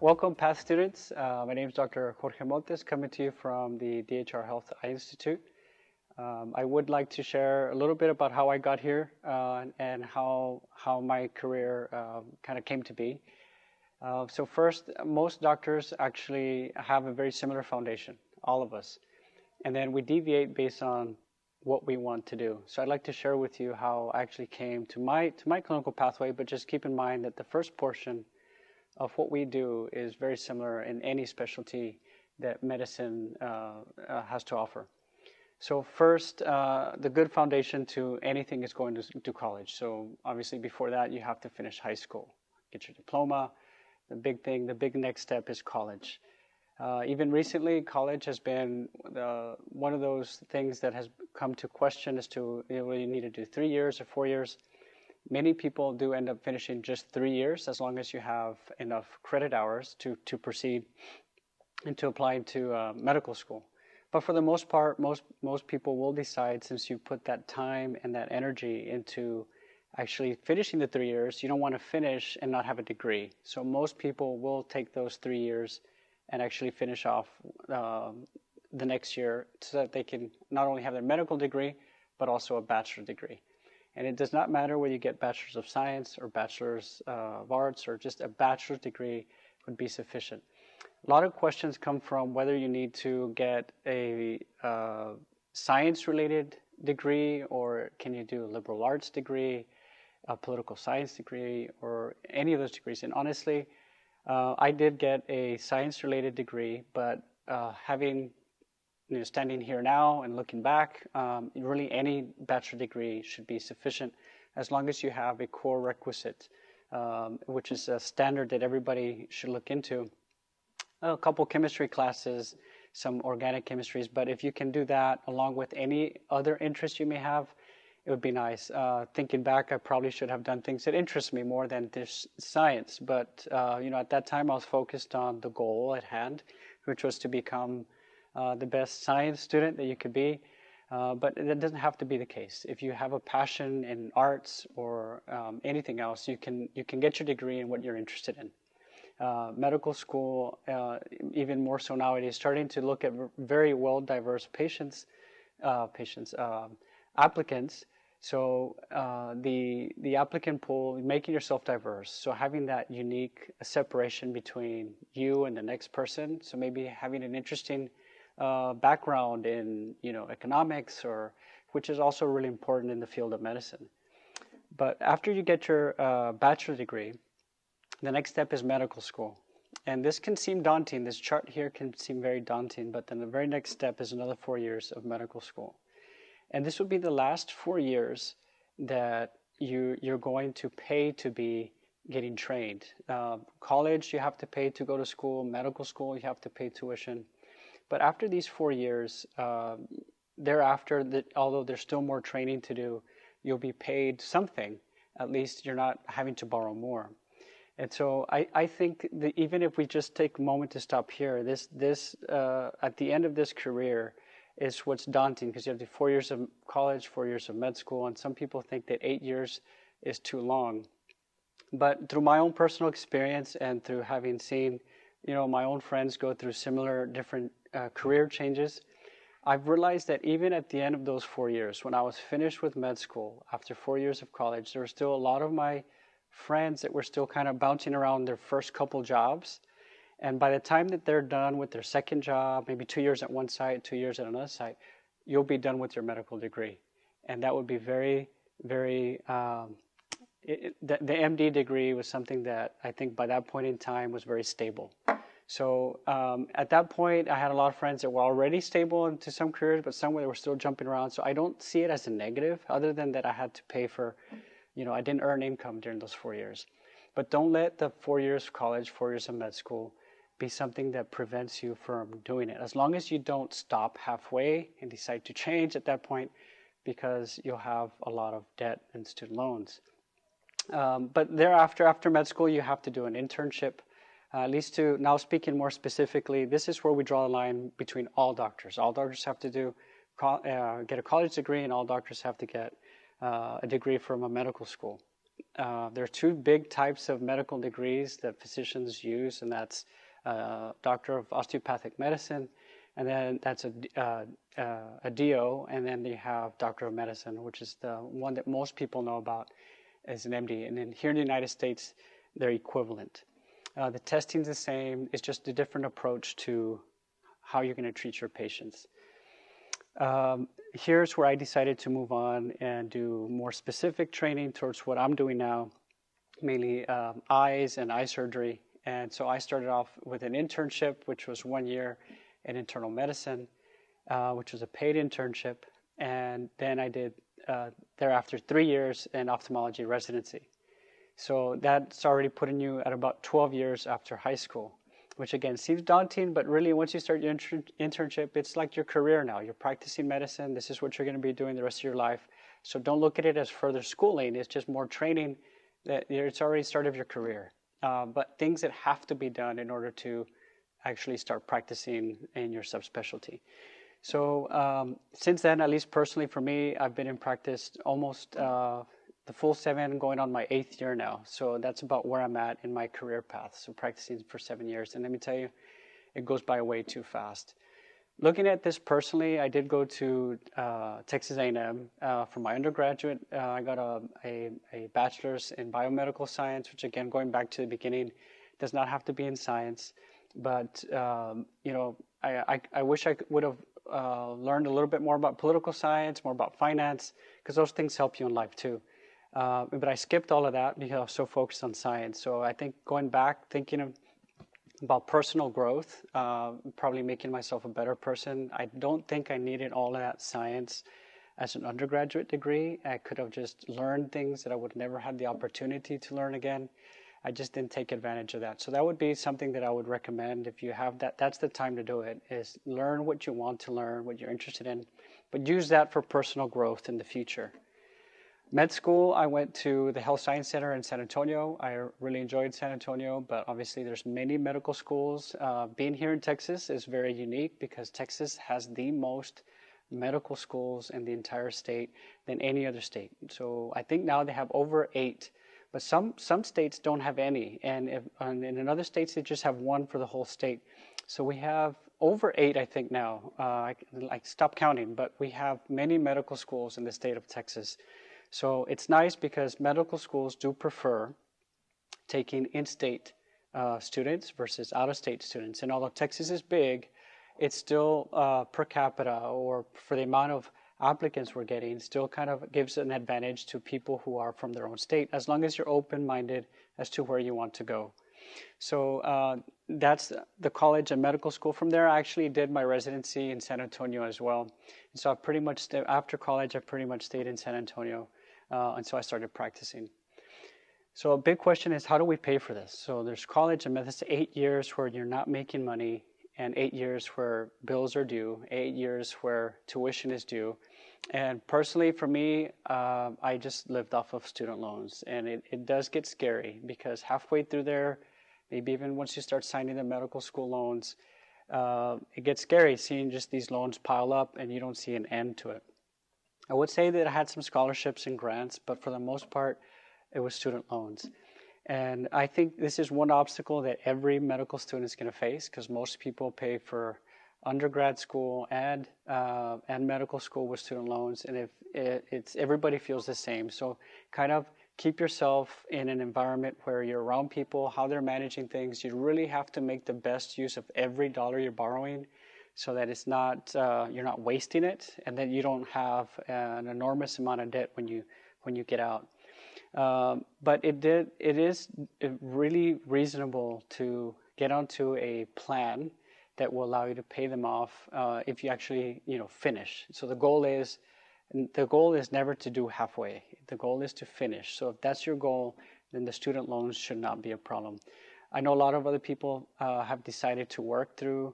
Welcome, past students. My name is Dr. Jorge Montes, coming to you from the DHR Health Eye Institute. I would like to share a little bit about how I got here and how my career kind of came to be. So first, most doctors actually have a very similar foundation, all of us. And then we deviate based on what we want to do. So I'd like to share with you how I actually came to my clinical pathway, but just keep in mind that the first portion of what we do is very similar in any specialty that medicine has to offer. So first, the good foundation to anything is going to college. So obviously before that, you have to finish high school, get your diploma. The big next step is college. Even recently, college has been one of those things that has come to question as to whether you need to do 3 years or 4 years. Many people do end up finishing just 3 years as long as you have enough credit hours to proceed and to apply to medical school. But for the most part, most people will decide, since you put that time and that energy into actually finishing the 3 years, you don't want to finish and not have a degree. So most people will take those 3 years and actually finish off the next year so that they can not only have their medical degree, but also a bachelor's degree. And it does not matter whether you get bachelor's of science or bachelor's of arts, or just a bachelor's degree would be sufficient. A lot of questions come from whether you need to get a science-related degree, or can you do a liberal arts degree, a political science degree, or any of those degrees. And honestly, I did get a science-related degree, but standing here now and looking back, really any bachelor degree should be sufficient as long as you have a core requisite, which is a standard that everybody should look into. A couple chemistry classes, some organic chemistries, but if you can do that along with any other interest you may have, it would be nice. Thinking back, I probably should have done things that interest me more than this science. But at that time, I was focused on the goal at hand, which was to become the best science student that you could be. But that doesn't have to be the case. If you have a passion in arts or anything else, you can get your degree in what you're interested in. Medical school, even more so nowadays, starting to look at very well diverse applicants. So the applicant pool, making yourself diverse. So having that unique separation between you and the next person. So maybe having an interesting background in economics, which is also really important in the field of medicine. But after you get your bachelor degree, the next step is medical school. And this can seem daunting. This chart here can seem very daunting, but then the very next step is another 4 years of medical school. And this will be the last 4 years that you're going to pay to be getting trained. College, you have to pay to go to school. Medical school, you have to pay tuition. But after these 4 years, thereafter, although there's still more training to do, you'll be paid something. At least you're not having to borrow more. And so I think that even if we just take a moment to stop here, this at the end of this career is what's daunting, because you have the 4 years of college, 4 years of med school, and some people think that 8 years is too long. But through my own personal experience and through having seen, my own friends go through similar different career changes, I've realized that even at the end of those 4 years, when I was finished with med school, after 4 years of college, there were still a lot of my friends that were still kind of bouncing around their first couple jobs. And by the time that they're done with their second job, maybe 2 years at one site, 2 years at another site, you'll be done with your medical degree. And that would be very, very, the MD degree was something that I think by that point in time was very stable. So at that point, I had a lot of friends that were already stable into some careers, but some were still jumping around. So I don't see it as a negative, other than that I had to pay for, I didn't earn income during those 4 years. But don't let the 4 years of college, 4 years of med school be something that prevents you from doing it. As long as you don't stop halfway and decide to change at that point, because you'll have a lot of debt and student loans. But thereafter, after med school, you have to do an internship. At least now speaking more specifically, this is where we draw the line between all doctors. All doctors have to get a college degree, and all doctors have to get a degree from a medical school. there are two big types of medical degrees that physicians use, and that's Doctor of Osteopathic Medicine, and then that's a DO, and then you have Doctor of Medicine, which is the one that most people know about as an MD. And then here in the United States, they're equivalent. The testing's the same. It's just a different approach to how you're going to treat your patients. Here's where I decided to move on and do more specific training towards what I'm doing now, mainly eyes and eye surgery. And so I started off with an internship, which was 1 year in internal medicine, which was a paid internship. And then I did thereafter 3 years in ophthalmology residency. So that's already putting you at about 12 years after high school, which again seems daunting, but really once you start your internship, it's like your career now. You're practicing medicine. This is what you're going to be doing the rest of your life. So don't look at it as further schooling. It's just more training. That it's already start of your career. But things that have to be done in order to actually start practicing in your subspecialty. So since then, at least personally for me, I've been in practice almost the full 7, going on my 8th year now. So that's about where I'm at in my career path. So practicing for 7 years. And let me tell you, it goes by way too fast. Looking at this personally, I did go to Texas A&M for my undergraduate. I got a bachelor's in biomedical science, which again, going back to the beginning, does not have to be in science. But, you know, I wish I would have learned a little bit more about political science, more about finance, because those things help you in life too. But I skipped all of that because I was so focused on science. So I think going back, thinking about personal growth, probably making myself a better person. I don't think I needed all of that science as an undergraduate degree. I could have just learned things that I would never have the opportunity to learn again. I just didn't take advantage of that. So that would be something that I would recommend if you have that. That's the time to do it, is learn what you want to learn, what you're interested in, but use that for personal growth in the future. Med school, I went to the Health Science Center in San Antonio. I really enjoyed San Antonio, but obviously there's many medical schools. Being here in Texas is very unique because Texas has the most medical schools in the entire state than any other state. So I think now they have over 8, but some states don't have any. And in other states, they just have 1 for the whole state. So we have over 8, I think now. I stopped counting, but we have many medical schools in the state of Texas. So it's nice because medical schools do prefer taking in-state students versus out-of-state students. And although Texas is big, it's still per capita, or for the amount of applicants we're getting, still kind of gives an advantage to people who are from their own state, as long as you're open-minded as to where you want to go. So that's the college and medical school. From there, I actually did my residency in San Antonio as well. And so I pretty much, after college, I pretty much stayed in San Antonio. And so I started practicing. So a big question is, how do we pay for this? So there's college, and that's 8 years where you're not making money, and 8 years where bills are due, 8 years where tuition is due. And personally, for me, I just lived off of student loans. And it does get scary because halfway through there, maybe even once you start signing the medical school loans, it gets scary seeing just these loans pile up and you don't see an end to it. I would say that I had some scholarships and grants, but for the most part, it was student loans. And I think this is one obstacle that every medical student is going to face, because most people pay for undergrad school and medical school with student loans, and if everybody feels the same. So kind of keep yourself in an environment where you're around people, how they're managing things. You really have to make the best use of every dollar you're borrowing, so that it's not you're not wasting it, and then you don't have an enormous amount of debt when you get out. But it is really reasonable to get onto a plan that will allow you to pay them off if you actually finish. So the goal is never to do halfway. The goal is to finish. So if that's your goal, then the student loans should not be a problem. I know a lot of other people have decided to work through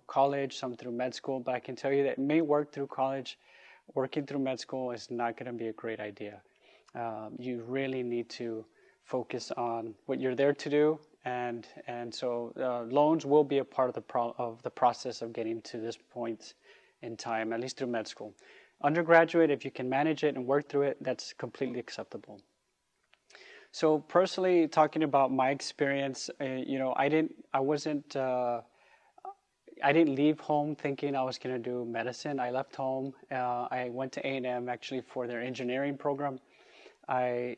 college, some through med school, but I can tell you that it may work through college. Working through med school is not going to be a great idea. You really need to focus on what you're there to do, and so loans will be a part of the process of getting to this point in time, at least through med school. Undergraduate, if you can manage it and work through it, that's completely acceptable. So personally, talking about my experience, I didn't leave home thinking I was going to do medicine. I left home. I went to A&M actually for their engineering program. I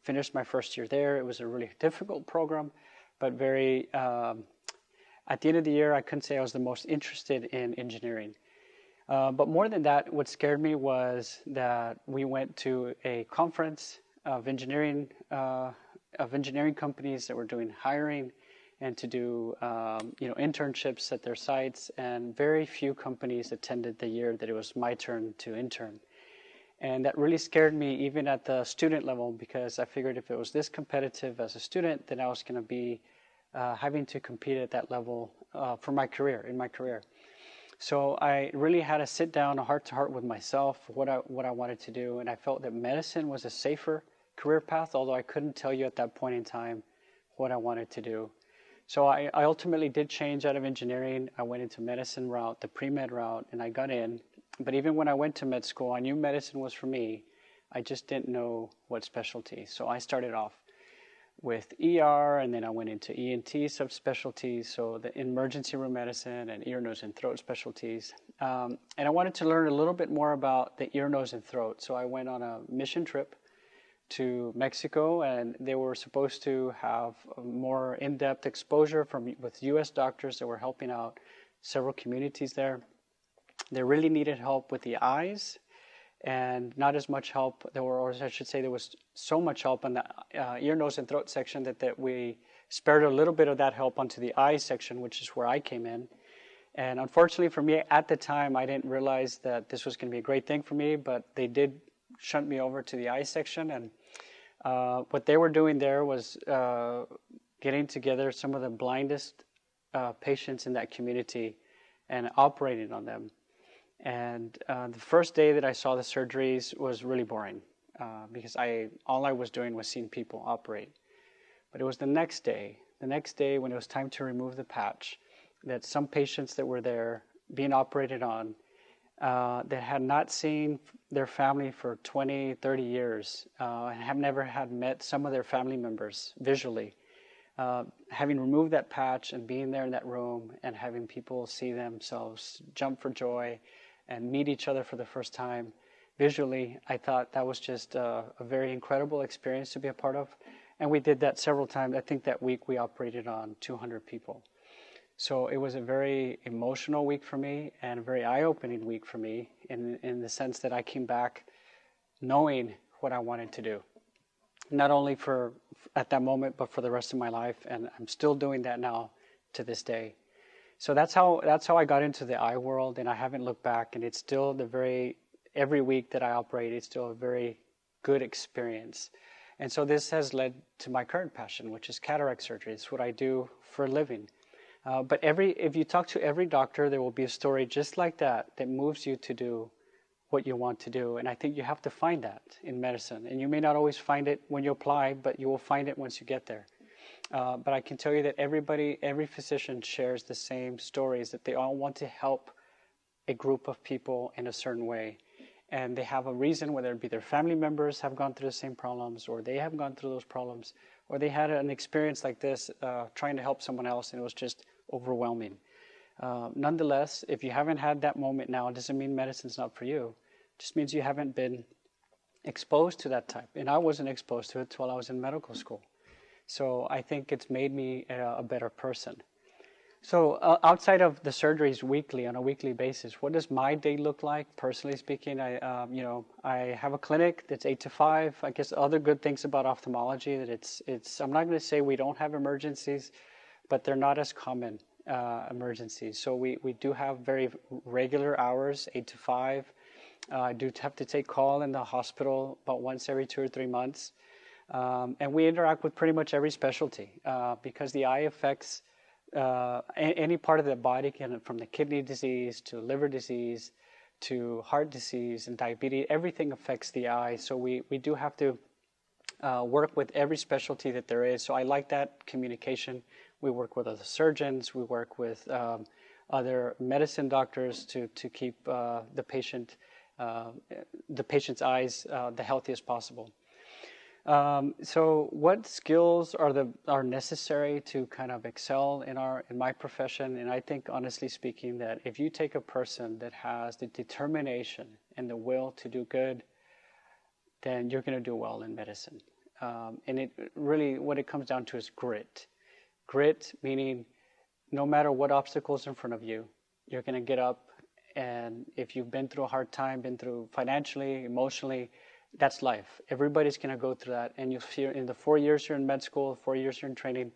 finished my first year there. It was a really difficult program, but at the end of the year, I couldn't say I was the most interested in engineering. But more than that, what scared me was that we went to a conference of engineering companies that were doing hiring and to do internships at their sites, and very few companies attended the year that it was my turn to intern. And that really scared me even at the student level, because I figured if it was this competitive as a student, then I was going to be having to compete at that level in my career. So I really had to sit down a heart-to-heart with myself, what I wanted to do, and I felt that medicine was a safer career path, although I couldn't tell you at that point in time what I wanted to do. So I ultimately did change out of engineering. I went into medicine route, the pre-med route, and I got in. But even when I went to med school, I knew medicine was for me. I just didn't know what specialty. So I started off with ER, and then I went into ENT subspecialties, so the emergency room medicine and ear, nose, and throat specialties. And I wanted to learn a little bit more about the ear, nose, and throat. So I went on a mission trip to Mexico, and they were supposed to have a more in-depth exposure with U.S. doctors that were helping out several communities there. They really needed help with the eyes, and not as much help. There was so much help on the ear, nose, and throat section that we spared a little bit of that help onto the eye section, which is where I came in. And unfortunately for me, at the time, I didn't realize that this was going to be a great thing for me, but they did shunt me over to the eye section. And what they were doing there was getting together some of the blindest patients in that community and operating on them. And the first day that I saw the surgeries was really boring because all I was doing was seeing people operate. But it was the next day when it was time to remove the patch, that some patients that were there being operated on that had not seen their family for 20, 30 years and have never had met some of their family members visually. Having removed that patch and being there in that room and having people see themselves jump for joy and meet each other for the first time visually, I thought that was just a very incredible experience to be a part of. And we did that several times. I think that week we operated on 200 people. So it was a very emotional week for me and a very eye-opening week for me in the sense that I came back knowing what I wanted to do. Not only at that moment, but for the rest of my life. And I'm still doing that now to this day. So that's how I got into the eye world, and I haven't looked back. And it's still every week that I operate, it's still a very good experience. And so this has led to my current passion, which is cataract surgery. It's what I do for a living. But if you talk to every doctor, there will be a story just like that moves you to do what you want to do. And I think you have to find that in medicine. And you may not always find it when you apply, but you will find it once you get there. But I can tell you that every physician shares the same stories, that they all want to help a group of people in a certain way. And they have a reason, whether it be their family members have gone through the same problems, or they have gone through those problems, or they had an experience like this trying to help someone else, and it was just overwhelming. Nonetheless, if you haven't had that moment now, it doesn't mean medicine's not for you. It just means you haven't been exposed to that type. And I wasn't exposed to it while I was in medical school. So I think it's made me a better person. So outside of the surgeries on a weekly basis, what does my day look like? Personally speaking, I have a clinic that's 8 to 5. I guess other good things about ophthalmology that it's. I'm not going to say we don't have emergencies, but they're not as common emergencies. So we do have very regular hours, 8 to 5. I do have to take call in the hospital about once every 2 or 3 months. And we interact with pretty much every specialty because the eye affects any part of the body, from the kidney disease to liver disease to heart disease and diabetes. Everything affects the eye. So we do have to work with every specialty that there is. So I like that communication. We work with other surgeons. We work with other medicine doctors to keep the patient's eyes the healthiest possible. So what skills are necessary to kind of excel in my profession? And I think, honestly speaking, that if you take a person that has the determination and the will to do good, then you're going to do well in medicine. And it really, what it comes down to is grit. Grit meaning no matter what obstacles in front of you, you're going to get up. And if you've been through a hard time, been through financially, emotionally, that's life. Everybody's going to go through that. And you'll hear in the 4 years you're in med school, 4 years you're in training,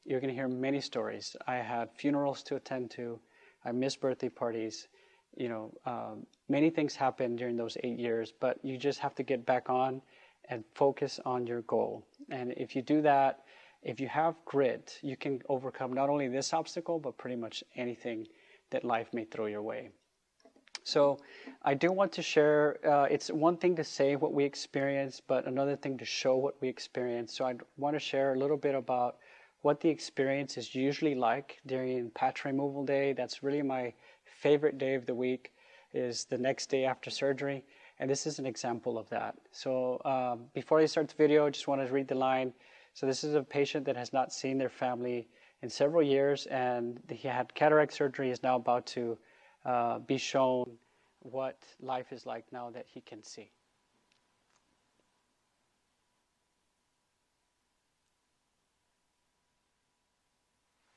you're going to hear many stories. I had funerals to attend to. I missed birthday parties. Many things happen during those 8 years, but you just have to get back on and focus on your goal. And if you do that, if you have grit, you can overcome not only this obstacle, but pretty much anything that life may throw your way. So I do want to share, it's one thing to say what we experience, but another thing to show what we experience. So I want to share a little bit about what the experience is usually like during patch removal day. That's really my favorite day of the week, is the next day after surgery. And this is an example of that. So before I start the video, I just want to read the line. So this is a patient that has not seen their family in several years, and he had cataract surgery, is now about to be shown what life is like now that he can see.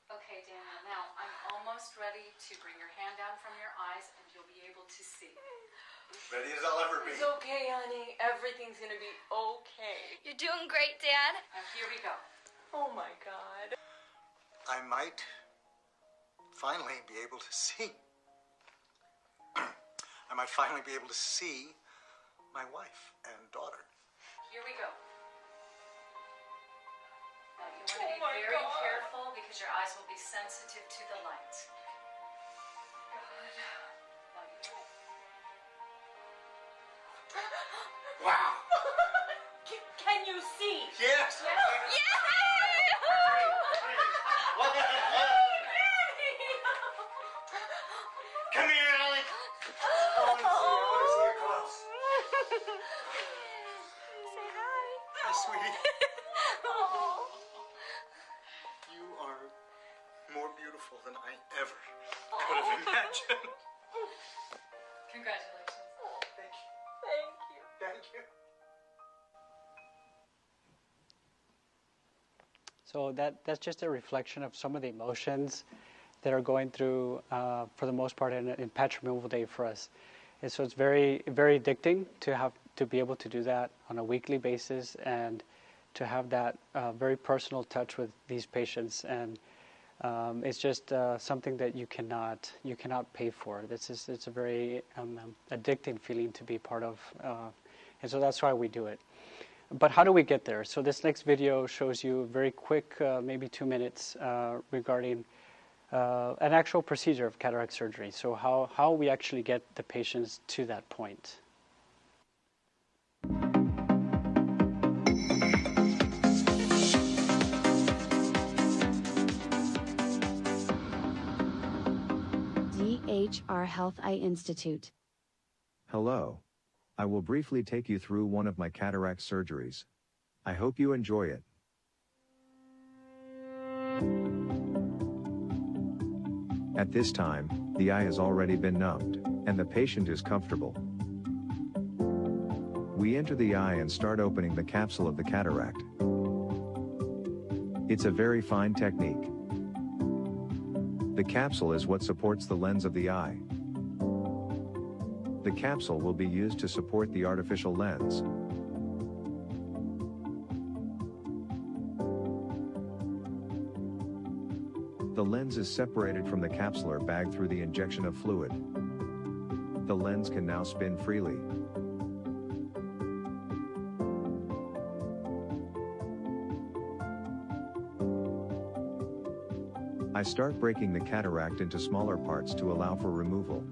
Okay, Daniel, now I'm almost ready to bring your hand down from your eyes and you'll be able to see. Ready as I'll ever be. It's okay, honey. Everything's gonna be okay. You're doing great, Dad. Now here we go. Oh my God. I might finally be able to see. I might finally be able to see my wife and daughter. Here we go. Now you want to be very careful because your eyes will be sensitive to the light. Wow! Can you see? Yes! Come here, Alec! I want to see you close. Say hi. Hi, sweetie. You are more beautiful than I ever could have imagined. Congratulations. Thank you. Thank you. Thank you. So that's just a reflection of some of the emotions that are going through, for the most part, in patch removal day for us. And so it's very, very addicting to be able to do that on a weekly basis and to have that very personal touch with these patients. And it's just something that you cannot pay for. It's a very addicting feeling to be part of, and so that's why we do it. But how do we get there? So this next video shows you very quick, maybe 2 minutes, regarding an actual procedure of cataract surgery. So how we actually get the patients to that point. DHR Health Eye Institute. Hello. I will briefly take you through one of my cataract surgeries. I hope you enjoy it. At this time, the eye has already been numbed, and the patient is comfortable. We enter the eye and start opening the capsule of the cataract. It's a very fine technique. The capsule is what supports the lens of the eye. The capsule will be used to support the artificial lens. The lens is separated from the capsular bag through the injection of fluid. The lens can now spin freely. I start breaking the cataract into smaller parts to allow for removal.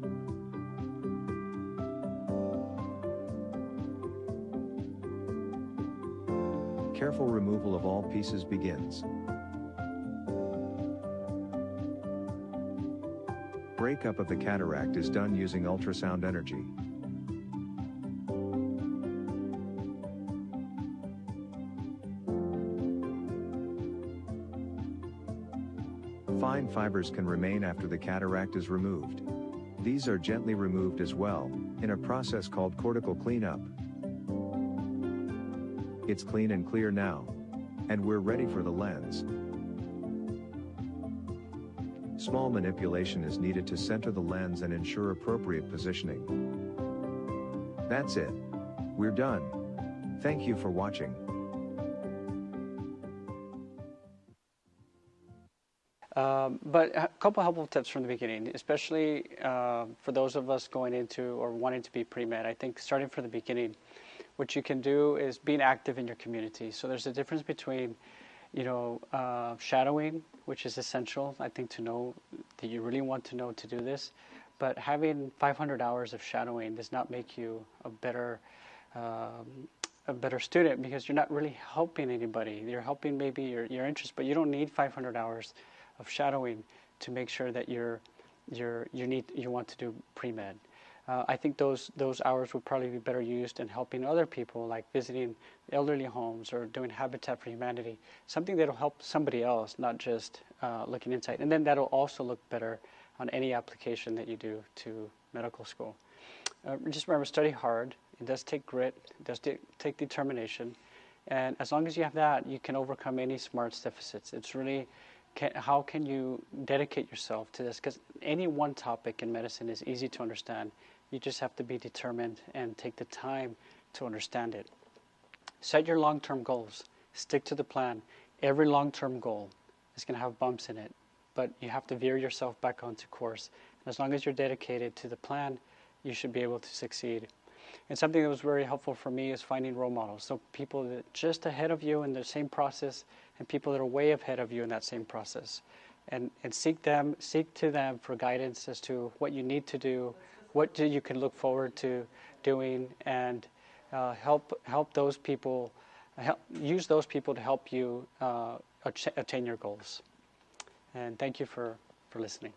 Careful removal of all pieces begins. Breakup of the cataract is done using ultrasound energy. fine fibers can remain after the cataract is removed. These are gently removed as well, in a process called cortical cleanup. It's clean and clear now. And we're ready for the lens. Small manipulation is needed to center the lens and ensure appropriate positioning. That's it. We're done. Thank you for watching. But a couple helpful tips from the beginning, especially for those of us going into or wanting to be pre-med. I think starting from the beginning, what you can do is being active in your community. So there's a difference between, shadowing, which is essential, I think, to know that you really want to know to do this. But having 500 hours of shadowing does not make you a better student, because you're not really helping anybody. You're helping maybe your interest, but you don't need 500 hours of shadowing to make sure that you want to do pre-med. I think those hours would probably be better used in helping other people, like visiting elderly homes or doing Habitat for Humanity, something that'll help somebody else, not just looking inside. And then that'll also look better on any application that you do to medical school. Just remember, study hard. It does take grit. It does take determination. And as long as you have that, you can overcome any smarts deficits. It's really, how can you dedicate yourself to this? Because any one topic in medicine is easy to understand. You just have to be determined and take the time to understand it. Set your long-term goals. Stick to the plan. Every long-term goal is going to have bumps in it, but you have to veer yourself back onto course. And as long as you're dedicated to the plan, you should be able to succeed. And something that was very helpful for me is finding role models. So people that are just ahead of you in the same process, and people that are way ahead of you in that same process. And seek to them for guidance as to what you need to do, what you can look forward to doing, and help those people, use those people to help you attain your goals. And thank you for listening.